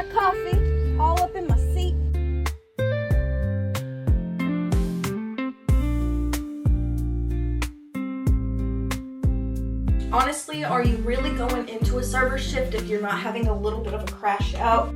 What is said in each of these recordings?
my coffee, all up in my seat. Honestly, are you really going into a server shift if you're not having a little bit of a crash out?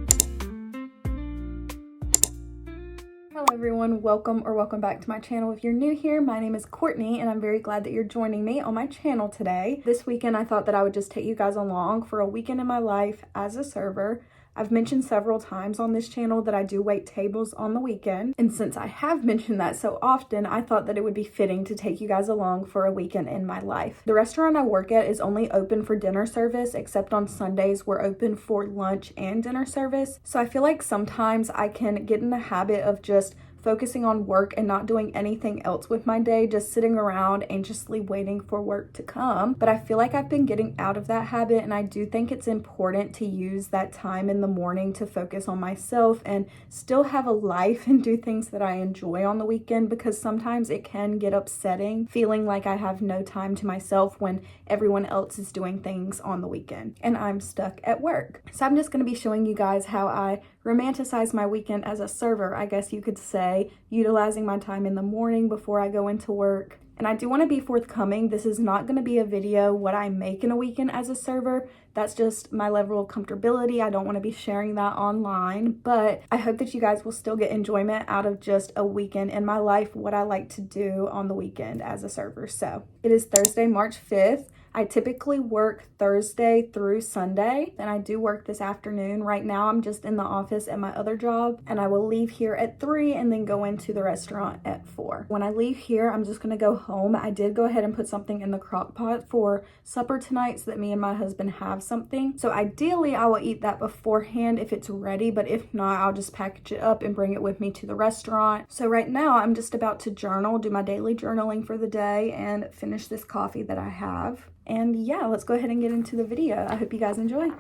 Hello everyone, welcome back to my channel. If you're new here, my name is Courtney and I'm very glad that you're joining me on my channel today. This weekend I thought that I would just take you guys along for a weekend in my life as a server. I've mentioned several times on this channel that I do wait tables on the weekend, and since I have mentioned that so often, I thought that it would be fitting to take you guys along for a weekend in my life. The restaurant I work at is only open for dinner service, except on Sundays we're open for lunch and dinner service. So I feel like sometimes I can get in the habit of just focusing on work and not doing anything else with my day, just sitting around anxiously waiting for work to come. But I feel like I've been getting out of that habit, and I do think it's important to use that time in the morning to focus on myself and still have a life and do things that I enjoy on the weekend, because sometimes it can get upsetting feeling like I have no time to myself when everyone else is doing things on the weekend and I'm stuck at work. So I'm just going to be showing you guys how I romanticize my weekend as a server, I guess you could say, utilizing my time in the morning before I go into work. And I do want to be forthcoming. This is not going to be a video what I make in a weekend as a server. That's just my level of comfortability. I don't want to be sharing that online, but I hope that you guys will still get enjoyment out of just a weekend in my life, what I like to do on the weekend as a server. So it is Thursday, March 5th. I typically work Thursday through Sunday, and I do work this afternoon. Right now, I'm just in the office at my other job, and I will leave here at 3 and then go into the restaurant at 4. When I leave here, I'm just gonna go home. I did go ahead and put something in the crock pot for supper tonight so that me and my husband have something. So ideally, I will eat that beforehand if it's ready, but if not, I'll just package it up and bring it with me to the restaurant. So right now, I'm just about to journal, do my daily journaling for the day, and finish this coffee that I have. And yeah, let's go ahead and get into the video. I hope you guys enjoy.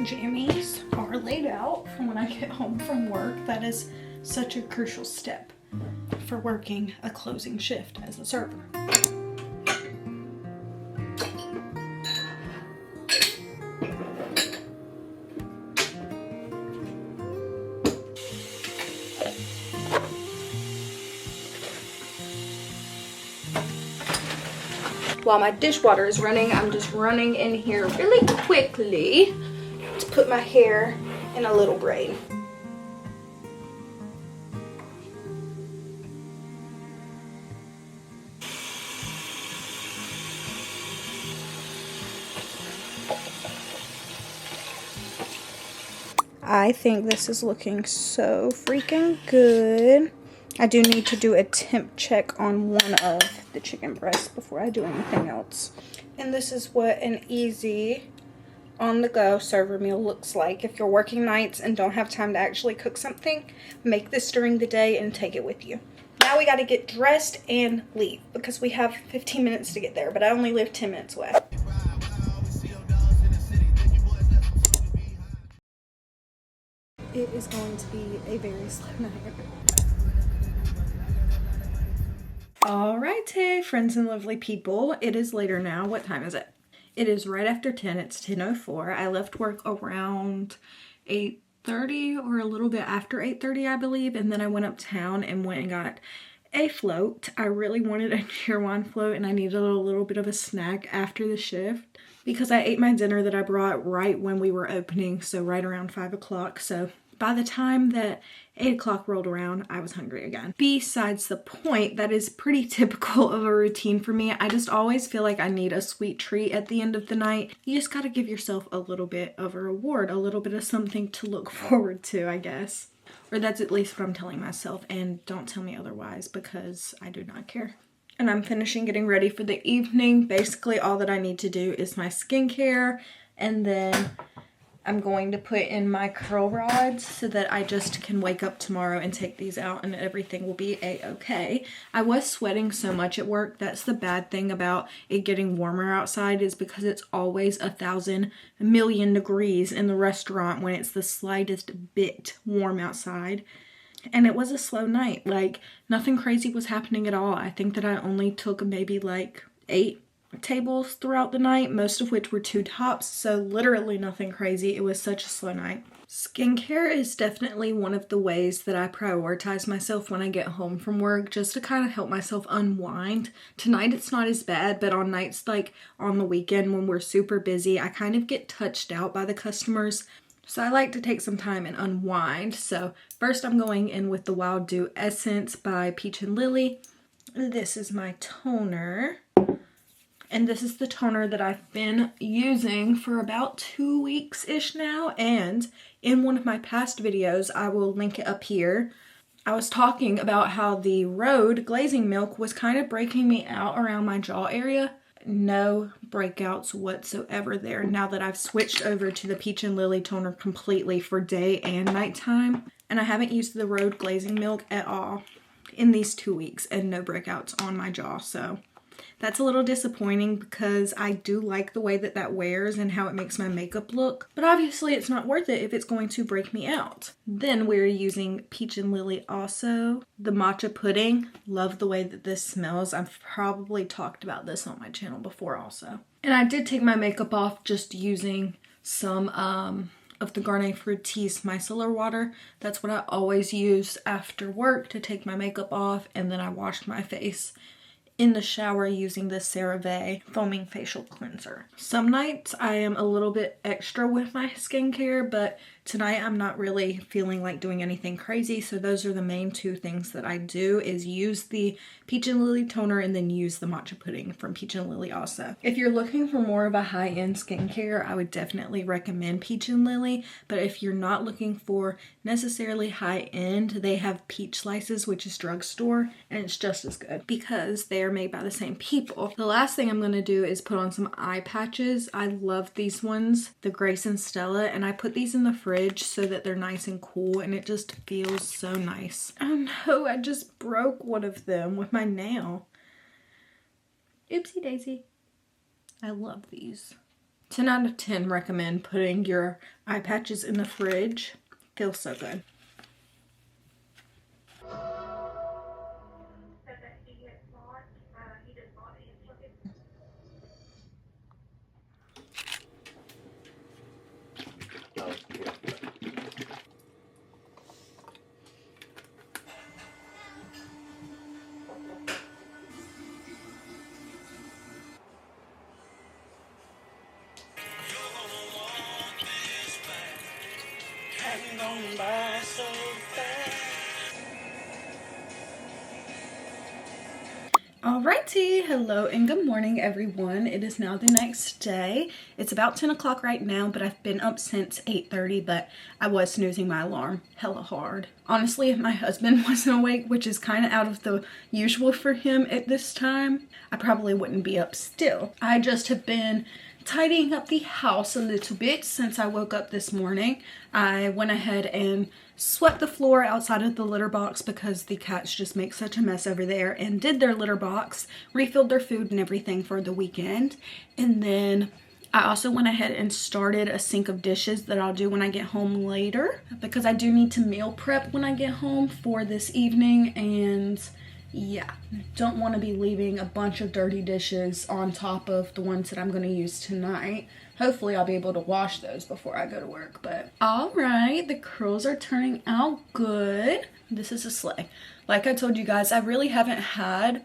Jammies are laid out for when I get home from work. That is such a crucial step for working a closing shift as a server. While my dishwater is running, I'm just running in here really quickly to put my hair in a little braid. I think this is looking so freaking good. I do need to do a temp check on one of the chicken breasts before I do anything else. And this is what an easy on-the-go server meal looks like. If you're working nights and don't have time to actually cook something, make this during the day and take it with you. Now we got to get dressed and leave because we have 15 minutes to get there, but I only live 10 minutes away. It is going to be a very slow night. Alrighty, friends and lovely people. It is later now. What time is it? It is right after 10. It's 10:04. I left work around 8:30 or a little bit after 8:30, I believe. And then I went uptown and went and got a float. I really wanted a cheerwine float, and I needed a little bit of a snack after the shift because I ate my dinner that I brought right when we were opening. So right around 5 o'clock. So by the time that 8 o'clock rolled around, I was hungry again. Besides the point, that is pretty typical of a routine for me. I just always feel like I need a sweet treat at the end of the night. You just gotta give yourself a little bit of a reward, a little bit of something to look forward to, I guess. Or that's at least what I'm telling myself, and don't tell me otherwise because I do not care. And I'm finishing getting ready for the evening. Basically, all that I need to do is my skincare, and then I'm going to put in my curl rods so that I just can wake up tomorrow and take these out and everything will be a-okay. I was sweating so much at work. That's the bad thing about it getting warmer outside, is because it's always 1,000,000,000 degrees in the restaurant when it's the slightest bit warm outside. And it was a slow night. Like, nothing crazy was happening at all. I think that I only took maybe like 8 tables throughout the night, most of which were 2 tops, so literally nothing crazy. It was such a slow night. Skincare is definitely one of the ways that I prioritize myself when I get home from work, just to kind of help myself unwind. Tonight it's not as bad, but on nights like on the weekend when we're super busy, I kind of get touched out by the customers. So I like to take some time and unwind. So first I'm going in with the Wild Dew Essence by Peach and Lily. This is my toner. And this is the toner that I've been using for about 2 weeks-ish now. And in one of my past videos, I will link it up here, I was talking about how the Rhode glazing milk was kind of breaking me out around my jaw area. No breakouts whatsoever there now that I've switched over to the Peach and Lily toner completely for day and nighttime. And I haven't used the Rhode glazing milk at all in these 2 weeks, and no breakouts on my jaw. So that's a little disappointing because I do like the way that that wears and how it makes my makeup look. But obviously it's not worth it if it's going to break me out. Then we're using Peach and Lily also. The matcha pudding. Love the way that this smells. I've probably talked about this on my channel before also. And I did take my makeup off just using some of the Garnier Fructis micellar water. That's what I always use after work to take my makeup off, and then I wash my face in the shower using the CeraVe foaming facial cleanser. Some nights I am a little bit extra with my skincare, but tonight I'm not really feeling like doing anything crazy, so those are the main 2 things that I do, is use the Peach and Lily toner and then use the matcha pudding from Peach and Lily also. If you're looking for more of a high-end skincare, I would definitely recommend Peach and Lily, but if you're not looking for necessarily high-end, they have Peach Slices, which is drugstore, and it's just as good because they are made by the same people. The last thing I'm going to do is put on some eye patches. I love these ones, the Grace and Stella, and I put these in the fridge so that they're nice and cool, and it just feels so nice. Oh no, I just broke one of them with my nail. Oopsie daisy. I love these. 10 out of 10 recommend putting your eye patches in the fridge. Feels so good. Alrighty, hello and good morning everyone. It is now the next day. It's about 10 o'clock right now, but I've been up since 8:30, but I was snoozing my alarm hella hard. Honestly, if my husband wasn't awake, which is kind of out of the usual for him at this time, I probably wouldn't be up still. I just have been tidying up the house a little bit since I woke up this morning. I went ahead and swept the floor outside of the litter box because the cats just make such a mess over there, and did their litter box, refilled their food and everything for the weekend. And then I also went ahead and started a sink of dishes that I'll do when I get home later, because I do need to meal prep when I get home for this evening. And yeah, don't want to be leaving a bunch of dirty dishes on top of the ones that I'm going to use tonight. Hopefully I'll be able to wash those before I go to work. But all right, the curls are turning out good. This is a slay. Like I told you guys, I really haven't had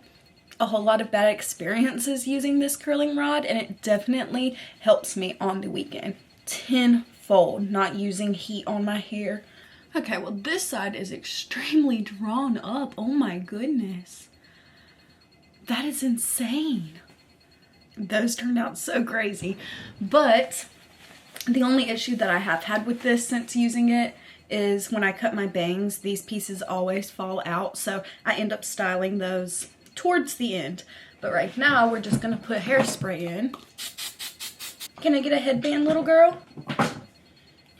a whole lot of bad experiences using this curling rod, and it definitely helps me on the weekend. Tenfold, not using heat on my hair. Okay, well this side is extremely drawn up. Oh my goodness. That is insane. Those turned out so crazy. But the only issue that I have had with this since using it is when I cut my bangs, these pieces always fall out. So I end up styling those towards the end. But right now we're just gonna put hairspray in. Can I get a headband, little girl?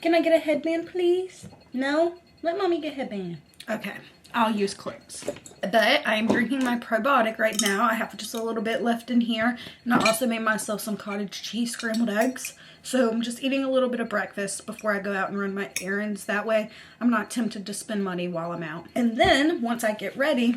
Can I get a headband, please? No? Let mommy get a headband. Okay, I'll use clips. But I am drinking my probiotic right now. I have just a little bit left in here. And I also made myself some cottage cheese scrambled eggs. So I'm just eating a little bit of breakfast before I go out and run my errands. That way I'm not tempted to spend money while I'm out. And then once I get ready,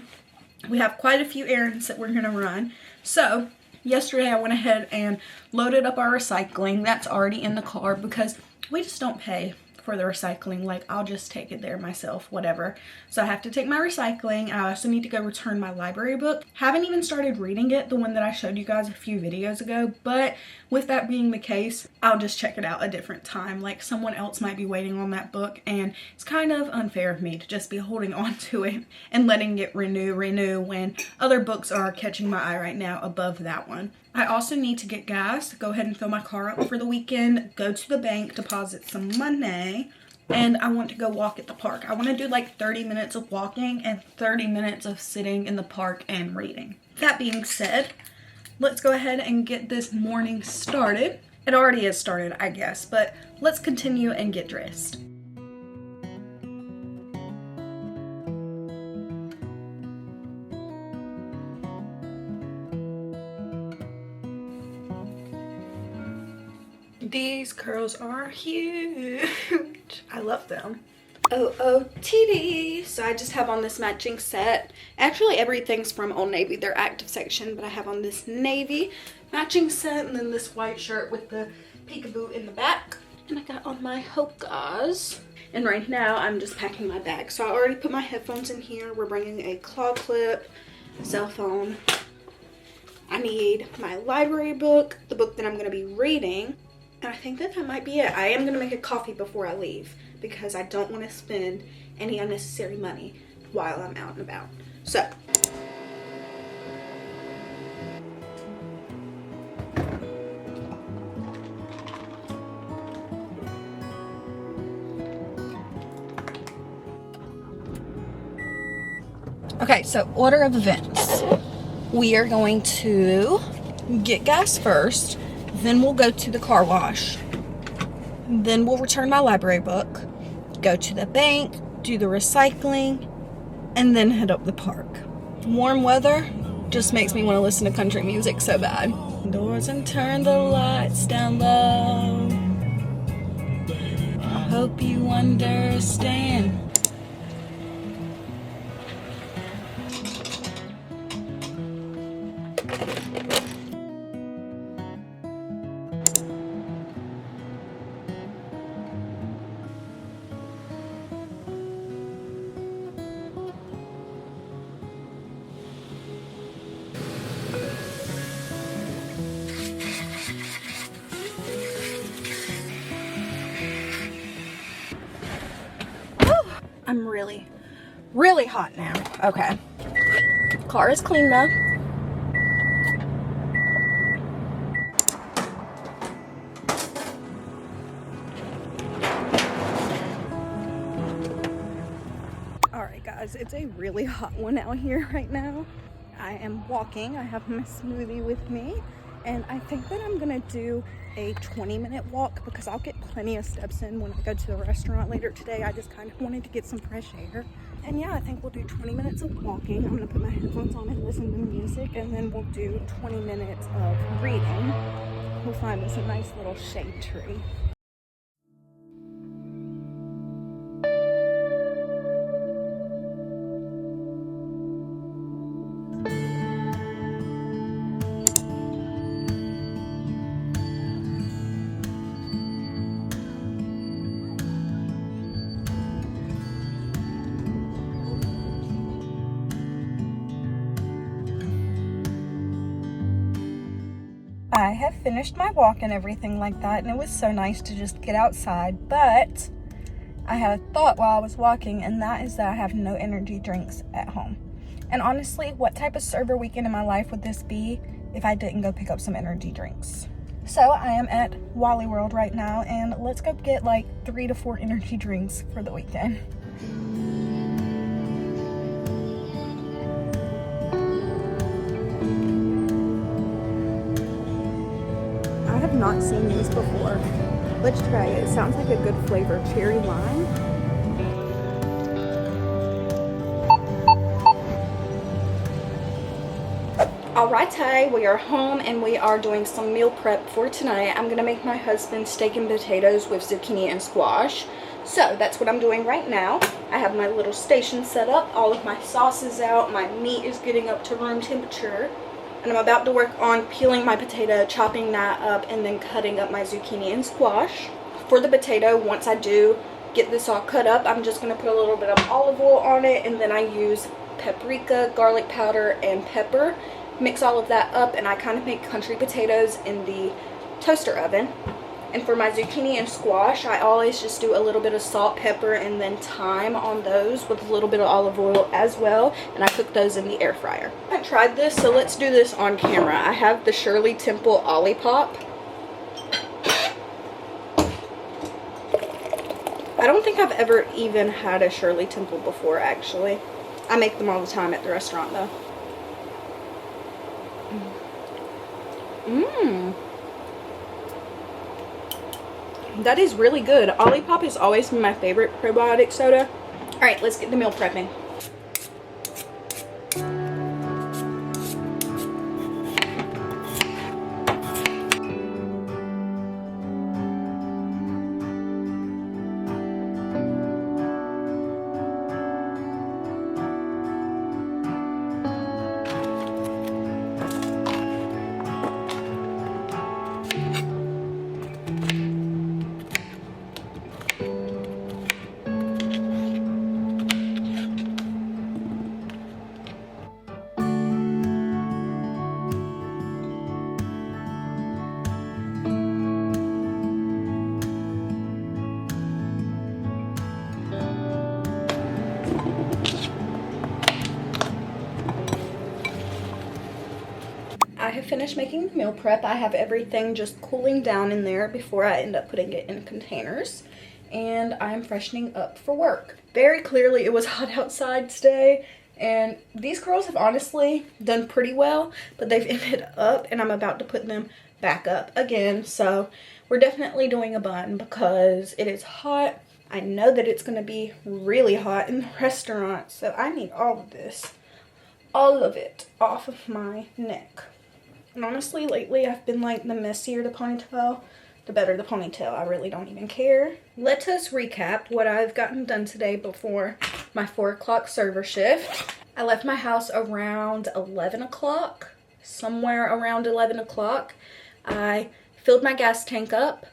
we have quite a few errands that we're gonna run. So yesterday I went ahead and loaded up our recycling. That's already in the car because we just don't pay for the recycling. Like, I'll just take it there myself, whatever. So I have to take my recycling. I also need to go return my library book. Haven't even started reading it, the one that I showed you guys a few videos ago, but with that being the case, I'll just check it out a different time. Like, someone else might be waiting on that book, and it's kind of unfair of me to just be holding on to it and letting it renew when other books are catching my eye right now above that one. I also need to get gas, go ahead and fill my car up for the weekend, go to the bank, deposit some money, and I want to go walk at the park. I want to do like 30 minutes of walking and 30 minutes of sitting in the park and reading. That being said, let's go ahead and get this morning started. It already is started, I guess, but let's continue and get dressed. These curls are huge. I love them. OOTD. So I just have on this matching set. Actually, everything's from Old Navy, their active section, but I have on this navy matching set and then this white shirt with the peekaboo in the back. And I got on my Hokas. And right now I'm just packing my bag. So I already put my headphones in here. We're bringing a claw clip, a cell phone. I need my library book, the book that I'm going to be reading. And I think that might be it. I am going to make a coffee before I leave because I don't want to spend any unnecessary money while I'm out and about. So, okay, so order of events. We are going to get gas first. Then we'll go to the car wash. Then we'll return my library book, go to the bank, do the recycling, and then head up the park. Warm weather just makes me want to listen to country music so bad. Doors and turn the lights down low. Hope you understand. I'm really hot now. Okay. Car is clean though. Alright guys, it's a really hot one out here right now. I am walking. I have my smoothie with me. And I think that I'm gonna do a 20-minute walk because I'll get plenty of steps in when I go to the restaurant later today. I just kind of wanted to get some fresh air. And yeah, I think we'll do 20 minutes of walking. I'm gonna put my headphones on and listen to music, and then we'll do 20 minutes of reading. We'll find us a nice little shade tree. I have finished my walk and everything like that, and it was so nice to just get outside, but I had a thought while I was walking, and that is that I have no energy drinks at home. And honestly, what type of server weekend in my life would this be if I didn't go pick up some energy drinks? So I am at Wally World right now, and let's go get like 3 to 4 energy drinks for the weekend. I have not seen these before. Let's try it. It sounds like a good flavor. Cherry lime. Alrighty, we are home and we are doing some meal prep for tonight. I'm gonna make my husband steak and potatoes with zucchini and squash. So that's what I'm doing right now. I have my little station set up, all of my sauces out, my meat is getting up to room temperature, and I'm about to work on peeling my potato, chopping that up, and then cutting up my zucchini and squash. For the potato, once I do get this all cut up, I'm just gonna put a little bit of olive oil on it, and then I use paprika, garlic powder, and pepper. Mix all of that up, and I kind of make country potatoes in the toaster oven. And for my zucchini and squash, I always just do a little bit of salt, pepper, and then thyme on those with a little bit of olive oil as well, and I cook those in the air fryer. I haven't tried this, so let's do this on camera. I have the Shirley Temple Olipop. I don't think I've ever even had a Shirley Temple before, actually. I make them all the time at the restaurant, though. That is really good. Olipop has always been my favorite probiotic soda. Alright, let's get the meal prepping. I have finished making the meal prep. I have everything just cooling down in there before I end up putting it in containers. And I'm freshening up for work. Very clearly it was hot outside today, and these curls have honestly done pretty well, but they've ended up, and I'm about to put them back up again. So we're definitely doing a bun because it is hot. I know that it's going to be really hot in the restaurant, so I need all of this, all of it, off of my neck. And honestly, lately I've been like, the messier the ponytail, the better the ponytail. I really don't even care. Let us recap what I've gotten done today before my 4 o'clock server shift. I left my house around 11 o'clock, somewhere around 11 o'clock. I filled my gas tank up,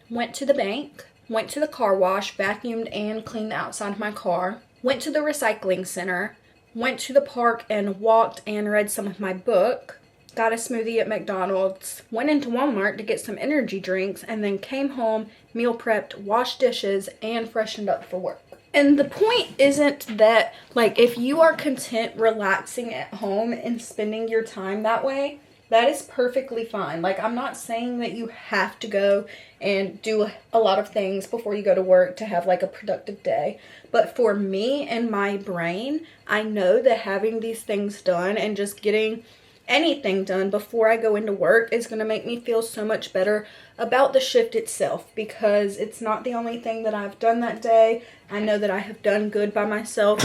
went to the bank, went to the car wash, vacuumed and cleaned the outside of my car, went to the recycling center, went to the park and walked and read some of my book, got a smoothie at McDonald's, went into Walmart to get some energy drinks, and then came home, meal prepped, washed dishes, and freshened up for work. And the point isn't that, like, if you are content relaxing at home and spending your time that way, that is perfectly fine. Like, I'm not saying that you have to go and do a lot of things before you go to work to have like a productive day. But for me and my brain, I know that having these things done and just getting anything done before I go into work is going to make me feel so much better about the shift itself, because it's not the only thing that I've done that day. I know that I have done good by myself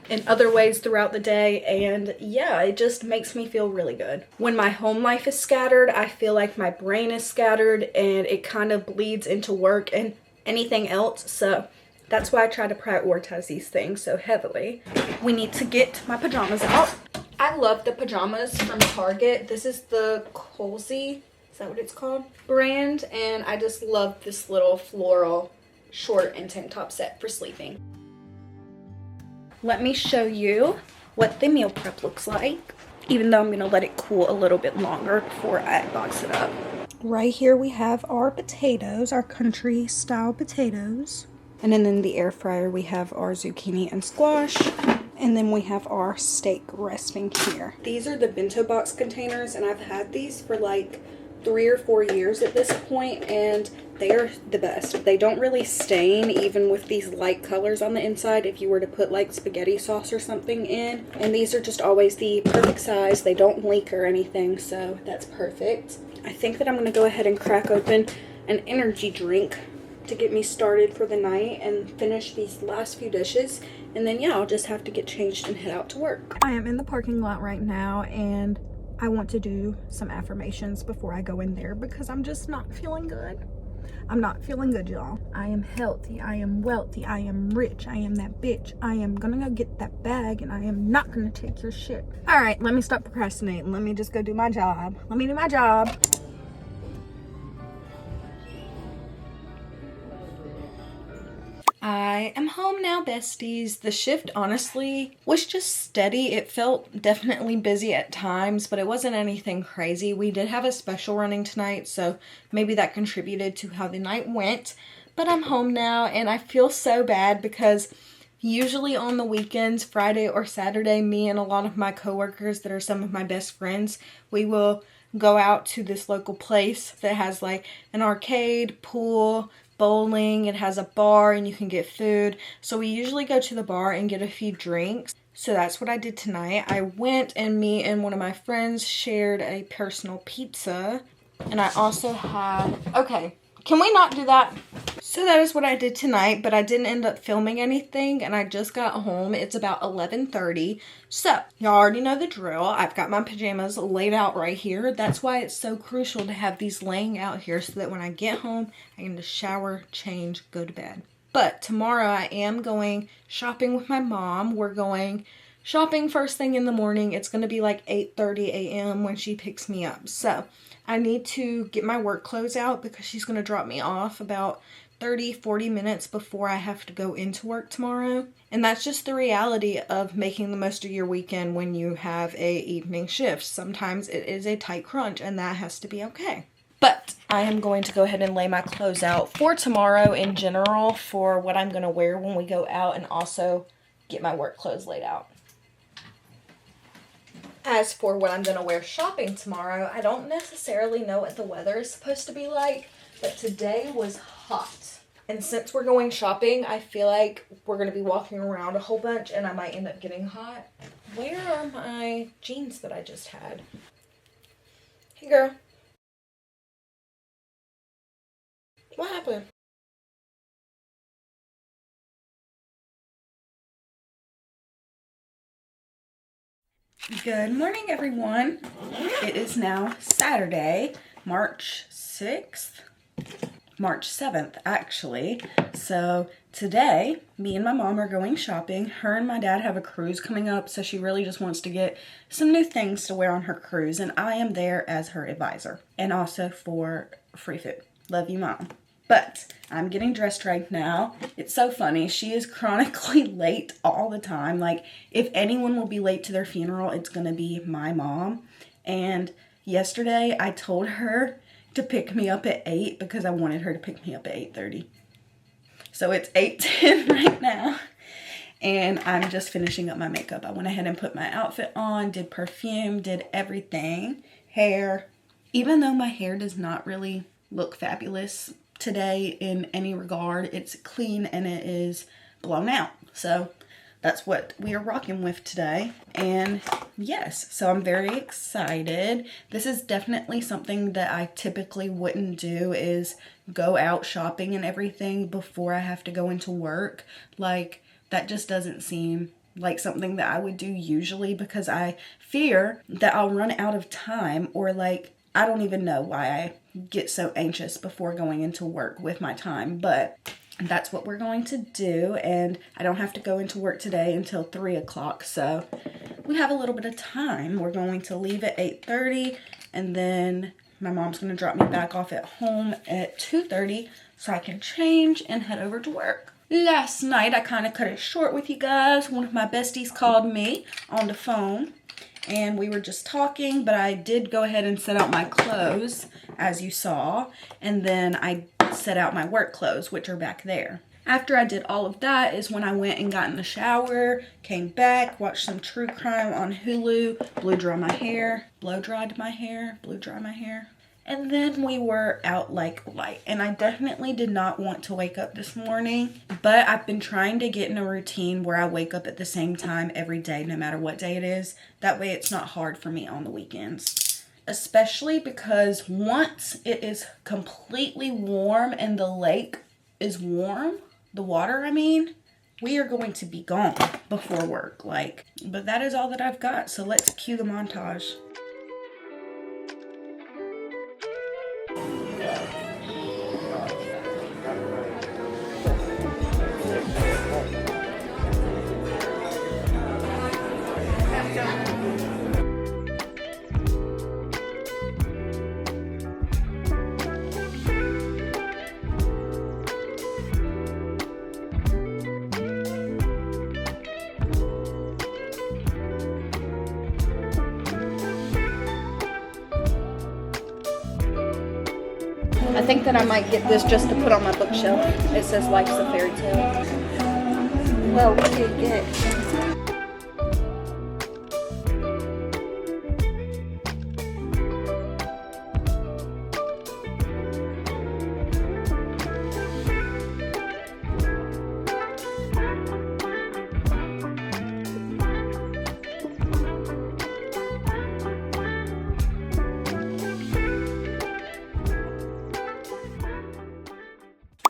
in other ways throughout the day, and yeah, it just makes me feel really good. When my home life is scattered, I feel like my brain is scattered and it kind of bleeds into work and anything else, so that's why I try to prioritize these things so heavily. We need to get my pajamas out. I love the pajamas from Target. This is the Cozy, is that what it's called? Brand, and I just love this little floral short and tank top set for sleeping. Let me show you what the meal prep looks like, even though I'm gonna let it cool a little bit longer before I box it up. Right here we have our potatoes, our country style potatoes. And then in the air fryer we have our zucchini and squash. And then we have our steak resting here. These are the bento box containers, and I've had these for like 3 or 4 years at this point, and they are the best. They don't really stain, even with these light colors on the inside, if you were to put like spaghetti sauce or something in. And these are just always the perfect size. They don't leak or anything, so that's perfect. I think that I'm gonna go ahead and crack open an energy drink to get me started for the night and finish these last few dishes. And then yeah, I'll just have to get changed and head out to work. I am in the parking lot right now and I want to do some affirmations before I go in there because I'm just not feeling good. I'm not feeling good, y'all. I am healthy. I am wealthy. I am rich. I am that bitch. I am gonna go get that bag and I am not gonna take your shit. All right, let me stop procrastinating. Let me just go do my job. Let me do my job. I am home now, besties. The shift honestly was just steady. It felt definitely busy at times, but it wasn't anything crazy. We did have a special running tonight, so maybe that contributed to how the night went. But I'm home now and I feel so bad because usually on the weekends, Friday or Saturday, me and a lot of my coworkers that are some of my best friends, we will go out to this local place that has like an arcade, pool, bowling, it has a bar and you can get food. So we usually go to the bar and get a few drinks. So that's what I did tonight. I went and me and one of my friends shared a personal pizza. And I also had, okay, can we not do that? So that is what I did tonight, but I didn't end up filming anything and I just got home. It's about 11:30. So y'all already know the drill. I've got my pajamas laid out right here. That's why it's so crucial to have these laying out here so that when I get home, I can just shower, change, go to bed. But tomorrow I am going shopping with my mom. We're going shopping first thing in the morning. It's going to be like 8:30 a.m. when she picks me up. So I need to get my work clothes out because she's going to drop me off about 30-40 minutes before I have to go into work tomorrow. And that's just the reality of making the most of your weekend when you have a evening shift. Sometimes it is a tight crunch and that has to be okay. But I am going to go ahead and lay my clothes out for tomorrow in general for what I'm going to wear when we go out and also get my work clothes laid out. As for what I'm going to wear shopping tomorrow, I don't necessarily know what the weather is supposed to be like, but today was hot. And since we're going shopping, I feel like we're going to be walking around a whole bunch and I might end up getting hot. Where are my jeans that I just had? Hey girl. What happened? Good morning, everyone. It is now Saturday, March 6th. March 7th, actually. So today, me and my mom are going shopping. Her and my dad have a cruise coming up, so she really just wants to get some new things to wear on her cruise, and I am there as her advisor. And also for free food. Love you, Mom. But I'm getting dressed right now. It's so funny. She is chronically late all the time. Like, if anyone will be late to their funeral, it's gonna be my mom. And yesterday, I told her to pick me up at 8 because I wanted her to pick me up at 8:30. So it's 8:10 right now and I'm just finishing up my makeup. I went ahead and put my outfit on, did perfume, did everything, hair. Even though my hair does not really look fabulous today in any regard, it's clean and it is blown out. So that's what we are rocking with today. And yes, so I'm very excited. This is definitely something that I typically wouldn't do, is go out shopping and everything before I have to go into work. Like, that just doesn't seem like something that I would do usually because I fear that I'll run out of time, or like, I don't even know why I get so anxious before going into work with my time, but that's what we're going to do. And I don't have to go into work today until 3 o'clock, so we have a little bit of time. We're going to leave at 8:30 and then my mom's going to drop me back off at home at 2:30 so I can change and head over to work. Last night I kind of cut it short with you guys. One of my besties called me on the phone and we were just talking, but I did go ahead and set out my clothes as you saw, and then I set out my work clothes, which are back there. After I did all of that is when I went and got in the shower, came back, watched some true crime on Hulu, blow dried my hair, and then we were out like light. And I definitely did not want to wake up this morning, but I've been trying to get in a routine where I wake up at the same time every day, no matter what day it is. That way it's not hard for me on the weekends. especially because once it is completely warm and the lake is warm, the water, I mean, we are going to be gone before work, like, but that is all that I've got. So let's cue the montage. I think that I might get this just to put on my bookshelf. It says Life's a Fairy Tale. Well, what do you get?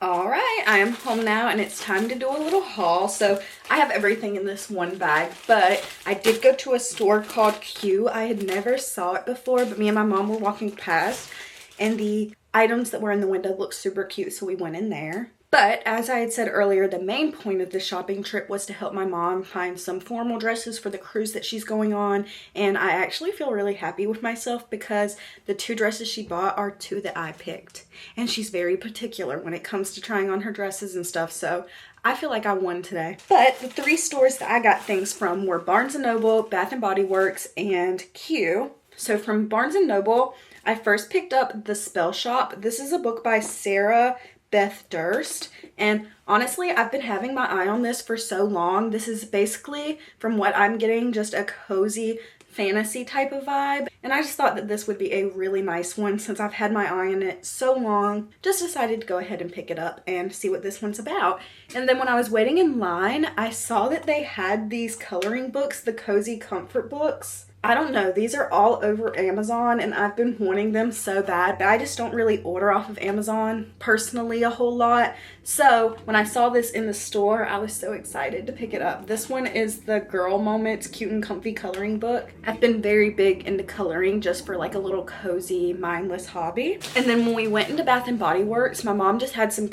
Alright, I am home now and it's time to do a little haul. So I have everything in this one bag, but I did go to a store called Q. I had never saw it before, but me and my mom were walking past and the items that were in the window looked super cute, so we went in there. But as I had said earlier, the main point of the shopping trip was to help my mom find some formal dresses for the cruise that she's going on. And I actually feel really happy with myself because the 2 dresses she bought are 2 that I picked. And she's very particular when it comes to trying on her dresses and stuff. So I feel like I won today. But the 3 stores that I got things from were Barnes & Noble, Bath & Body Works, and Q. So from Barnes & Noble, I first picked up The Spell Shop. This is a book by Sarah Beth Durst, and honestly I've been having my eye on this for so long. This is basically, from what I'm getting, just a cozy fantasy type of vibe, and I just thought that this would be a really nice one since I've had my eye on it so long. Just decided to go ahead and pick it up and see what this one's about. And then when I was waiting in line, I saw that they had these coloring books, the Cozy Comfort books. I don't know, these are all over Amazon and I've been wanting them so bad, but I just don't really order off of Amazon personally a whole lot. So when I saw this in the store, I was so excited to pick it up. This one is the Girl Moments Cute and Comfy coloring book. I've been very big into coloring just for like a little cozy, mindless hobby. And then when we went into Bath & Body Works, my mom just had some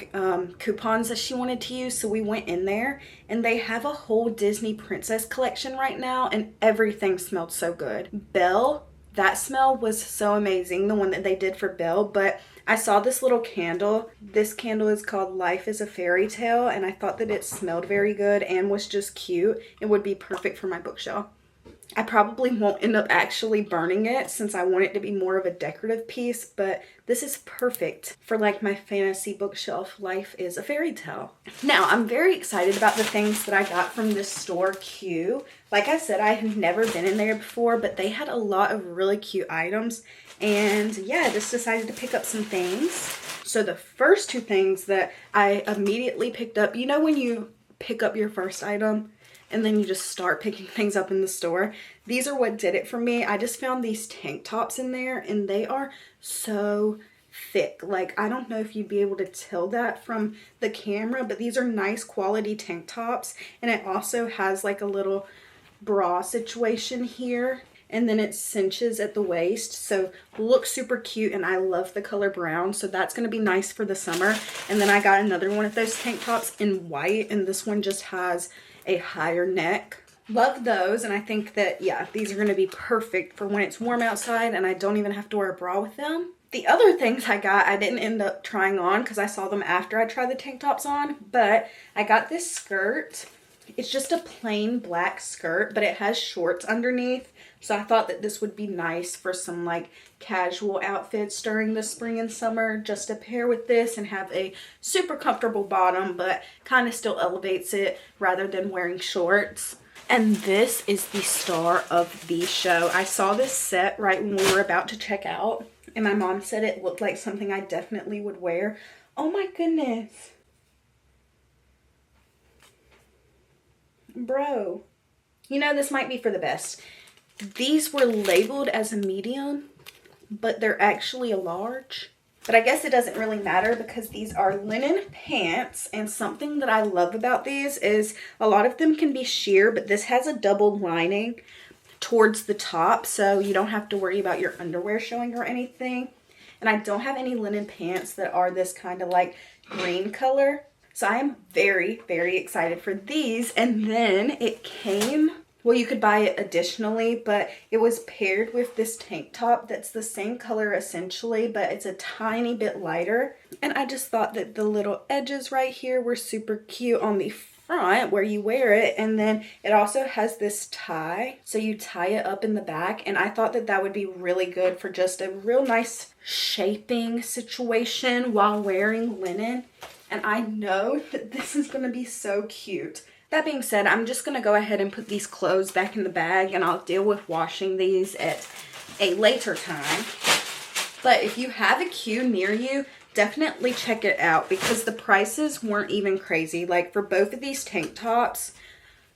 coupons that she wanted to use, so we went in there and they have a whole Disney princess collection right now and everything smelled so good. Belle, that smell was so amazing, the one that they did for Belle. But I saw this little candle. This candle is called Life is a Fairy Tale, and I thought that it smelled very good and was just cute. It would be perfect for my bookshelf. I probably won't end up actually burning it since I want it to be more of a decorative piece, but this is perfect for like my fantasy bookshelf. Life is a Fairy Tale. Now, I'm very excited about the things that I got from this store, Q. Like I said, I have never been in there before, but they had a lot of really cute items. And yeah, I just decided to pick up some things. So the first 2 things that I immediately picked up, you know when you pick up your first item and then you just start picking things up in the store? These are what did it for me. I just found these tank tops in there and they are so thick. Like, I don't know if you'd be able to tell that from the camera, but these are nice quality tank tops. And it also has like a little bra situation here, and then it cinches at the waist, so looks super cute. And I love the color brown, so that's going to be nice for the summer. And then I got another one of those tank tops in white, and this one just has a higher neck. Love those, and I think that, yeah, these are going to be perfect for when it's warm outside and I don't even have to wear a bra with them. The other things I got, I didn't end up trying on because I saw them after I tried the tank tops on, but I got this skirt. It's just a plain black skirt, but it has shorts underneath. So I thought that this would be nice for some like casual outfits during the spring and summer, just to pair with this and have a super comfortable bottom, but kind of still elevates it rather than wearing shorts. And this is the star of the show. I saw this set right when we were about to check out, and my mom said it looked like something I definitely would wear. Oh my goodness. Bro, you know, this might be for the best. These were labeled as a medium, but they're actually a large. But I guess it doesn't really matter because these are linen pants, and something that I love about these is a lot of them can be sheer, but this has a double lining towards the top, so you don't have to worry about your underwear showing or anything. And I don't have any linen pants that are this kind of like green color. So I am very, very excited for these. And then it came, well, you could buy it additionally, but it was paired with this tank top that's the same color essentially, but it's a tiny bit lighter. And I just thought that the little edges right here were super cute on the front where you wear it, and then it also has this tie, so you tie it up in the back, and I thought that that would be really good for just a real nice shaping situation while wearing linen. And I know that this is going to be so cute. That being said, I'm just going to go ahead and put these clothes back in the bag, and I'll deal with washing these at a later time. But if you have a queue near you, definitely check it out because the prices weren't even crazy. Like for both of these tank tops,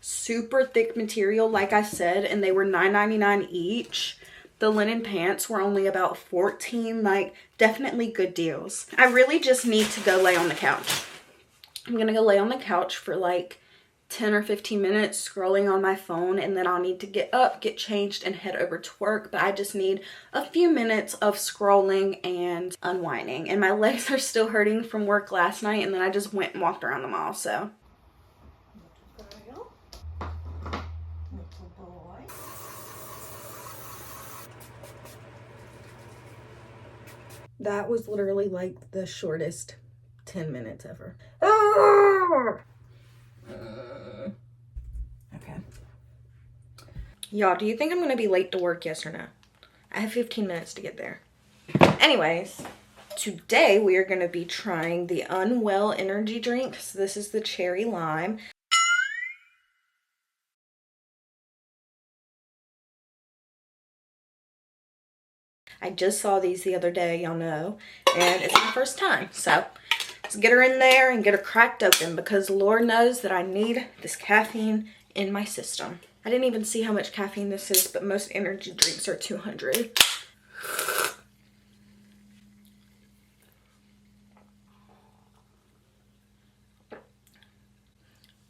super thick material, like I said, and they were $9.99 each. The linen pants were only about $14. Like, definitely good deals. I really just need to go lay on the couch. I'm gonna go lay on the couch for like 10 or 15 minutes scrolling on my phone, and then I'll need to get up, get changed, and head over to work. But I just need a few minutes of scrolling and unwinding. And my legs are still hurting from work last night, and then I just went and walked around the mall, so. That was literally like the shortest 10 minutes ever. Okay. Y'all, do you think I'm going to be late to work, yes or no? I have 15 minutes to get there. Anyways, today we are going to be trying the Unwell energy drink. So this is the cherry lime. I just saw these the other day, y'all know, and it's my first time. So let's get her in there and get her cracked open because Lord knows that I need this caffeine in my system. I didn't even see how much caffeine this is, but most energy drinks are 200.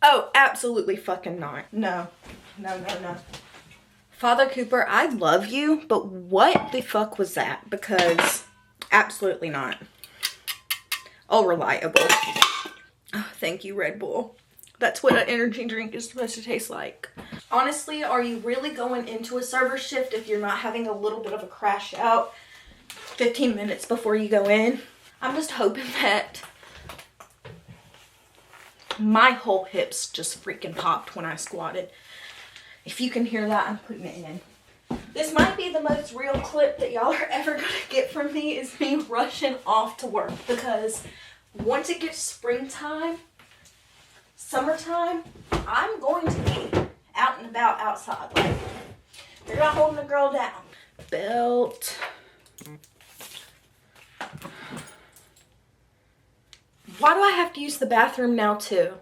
Oh, absolutely fucking not. No. No, no, no. Father Cooper, I love you, but what the fuck was that? Because absolutely not. Oh, reliable. Oh, thank you, Red Bull. That's what an energy drink is supposed to taste like. Honestly, are you really going into a server shift if you're not having a little bit of a crash out 15 minutes before you go in? I'm just hoping that my whole hips just freaking popped when I squatted. If you can hear that, I'm putting it in. This might be the most real clip that y'all are ever going to get from me, is me rushing off to work. Because once it gets springtime, summertime, I'm going to be out and about outside. Like, they're not holding a girl down. Belt. Why do I have to use the bathroom now too?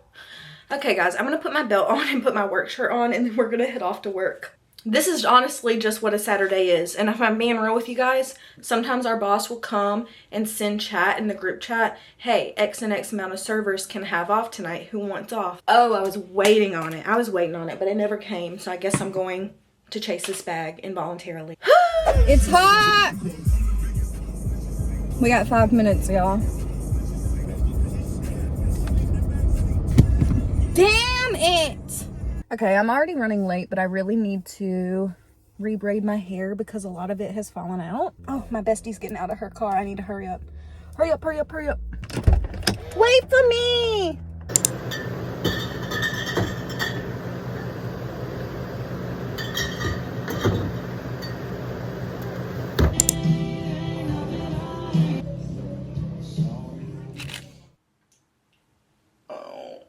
Okay guys, I'm gonna put my belt on and put my work shirt on, and then we're gonna head off to work. This is honestly just what a Saturday is, and if I'm being real with you guys, sometimes our boss will come and send chat in the group chat, hey, X and X amount of servers can have off tonight, who wants off? Oh, I was waiting on it, but it never came, so I guess I'm going to chase this bag involuntarily. It's hot! We got 5 minutes, y'all. Damn it! Okay, I'm already running late, but I really need to rebraid my hair because a lot of it has fallen out. Oh, my bestie's getting out of her car. I need to hurry up. Hurry up, hurry up, hurry up. Wait for me! Oh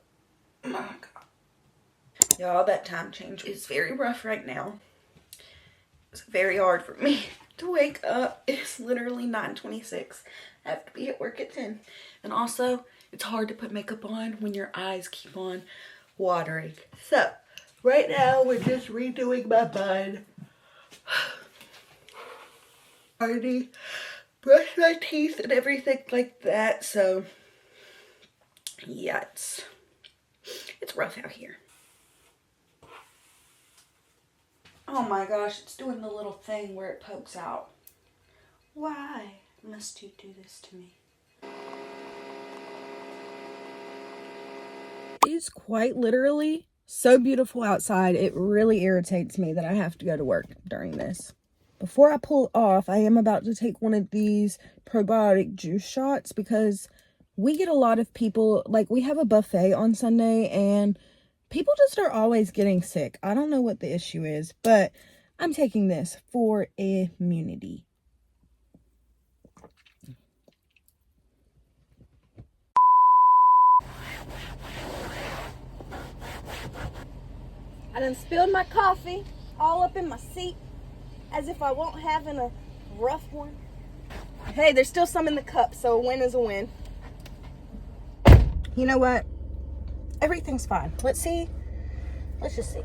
my God. Y'all, that time change is very rough right now. It's very hard for me to wake up. It's literally 9:26. I have to be at work at 10. And also, it's hard to put makeup on when your eyes keep on watering. So, right now, we're just redoing my bun. already brushed my teeth and everything like that, so yeah, it's rough out here. Oh my gosh, it's doing the little thing where it pokes out. Why must you do this to me? It is quite literally so beautiful outside. It really irritates me that I have to go to work during this. Before I pull off, I am about to take one of these probiotic juice shots because we get a lot of people, like we have a buffet on Sunday and people just are always getting sick. I don't know what the issue is, but I'm taking this for immunity. I done spilled my coffee all up in my seat as if I won't having a rough one. Hey, there's still some in the cup, so a win is a win. You know what? Everything's fine. Let's see. Let's just see.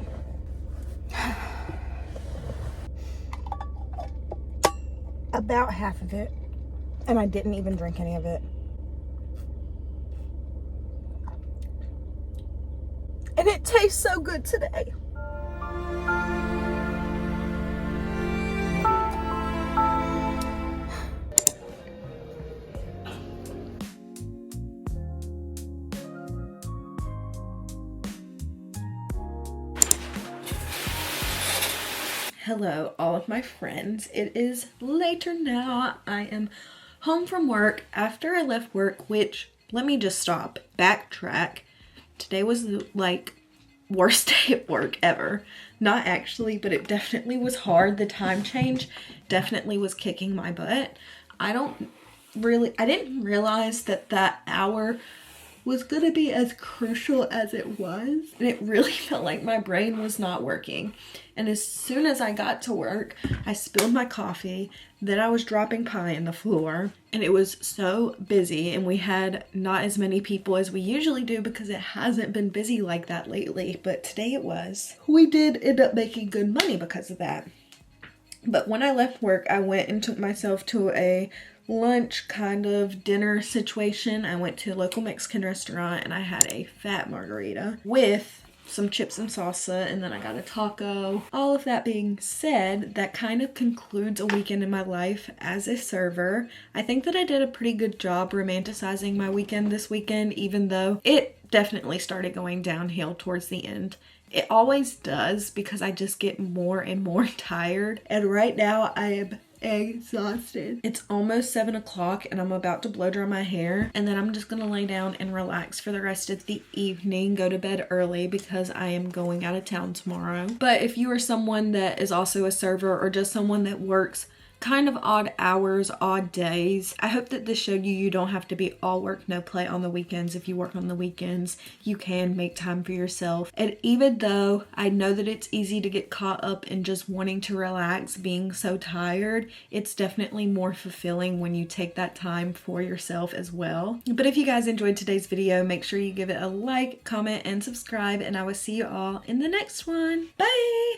About half of it. And I didn't even drink any of it. And it tastes so good today. Hello, all of my friends. It is later now. I am home from work after I left work, which, let me just stop, backtrack. Today was like worst day at work ever. Not actually, but it definitely was hard. The time change definitely was kicking my butt. I didn't realize that hour was gonna be as crucial as it was, and it really felt like my brain was not working. And as soon as I got to work, I spilled my coffee, then I was dropping pie on the floor, and it was so busy, and we had not as many people as we usually do because it hasn't been busy like that lately, but today it was. We did end up making good money because of that. But when I left work, I went and took myself to a lunch kind of dinner situation. I went to a local Mexican restaurant and I had a fat margarita with some chips and salsa, and then I got a taco. All of that being said, that kind of concludes a weekend in my life as a server. I think that I did a pretty good job romanticizing my weekend this weekend, even though it definitely started going downhill towards the end. It always does because I just get more and more tired, and right now I am exhausted. It's almost 7 o'clock and I'm about to blow dry my hair, and then I'm just gonna lay down and relax for the rest of the evening, go to bed early because I am going out of town tomorrow. But if you are someone that is also a server or just someone that works kind of odd hours, odd days, I hope that this showed you don't have to be all work, no play on the weekends. If you work on the weekends, you can make time for yourself. And even though I know that it's easy to get caught up in just wanting to relax, being so tired, it's definitely more fulfilling when you take that time for yourself as well. But if you guys enjoyed today's video, make sure you give it a like, comment, and subscribe, and I will see you all in the next one. Bye!